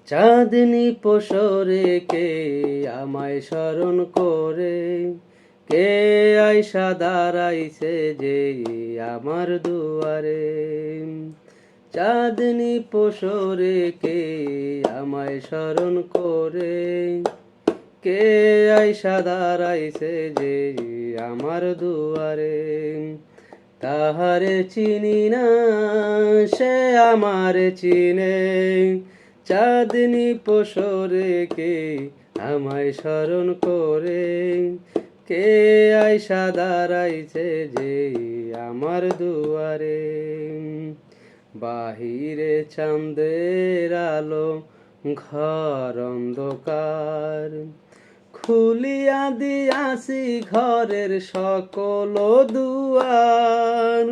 চাঁদনি পসরে কে আমায় স্মরণ করে, কে আইসা দাঁড়াইছে যে আমার দুয়ারে। চাঁদনি পসরে কে আমায় স্মরণ করে, কে আইসা দাঁড়াইছে যে আমার দুয়ারে। তাহারে চিনি না, সে আমারে চিনে, চাঁদনি পসরে কে আমায় স্মরণ করে, কে আইসা দাঁড়াইছে যে আমার দুয়ারে। বাহিরে চাঁদের আলো, ঘর অন্ধকার, খুলিয়া দিয়াছি ঘরের সকল দুয়ার।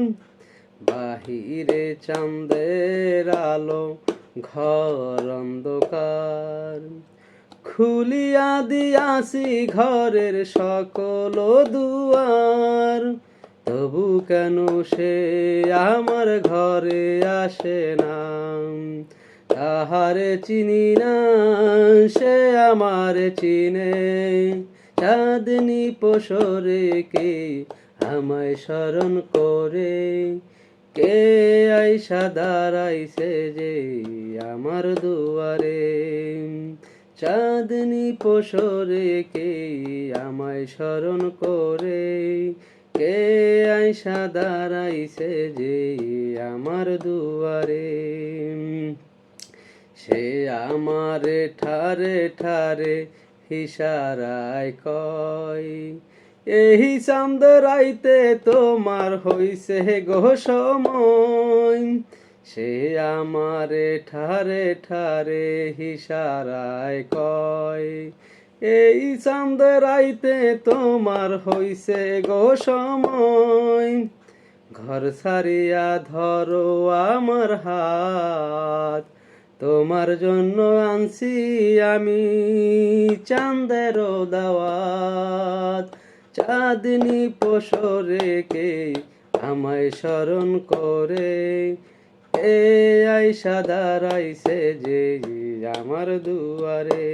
বাহিরে চাঁদের আলো, ঘর অন্ধকার, খুলিয়া দিয়াছি ঘরের সকল দুয়ার। তবু কেন সে আমার ঘরে আসে না, তাহারে চিনি না, সে আমারে চিনে। চাঁদনি পসরে কে আমায় স্মরণ করে, কে আইসা দাঁড়াইছে যে আমার দুয়ারে। চাঁদনি পসরে কে আমায় স্মরণ করে, কে আইসা দাঁড়াইছে যে আমার দুয়ারে। সে আমারে ঠারে ঠারে ইশারায় কয়, এই চাঁদ রাইতে তোমার হইছে গো সময়। সে আমারে ঠারে ঠারে ইশারায় কয়, এই চাঁদ রাইতে তোমার হইছে গো সময়। ঘর ছাড়িয়া ধরো আমার হাত, তোমার জন্য আনছি আমি চাঁদের দাওয়াত। চাঁদনি পসরে কে আমায় স্মরণ করে, কে আইসা দাঁড়াইছে যে আমার দুয়ারে।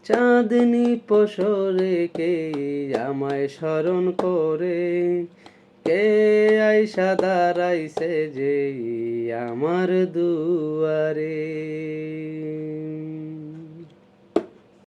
চাঁদনি পসরে কে আমায় স্মরণ করে, কে আইসা দাঁড়াইছে যে আমার দুয়ারে।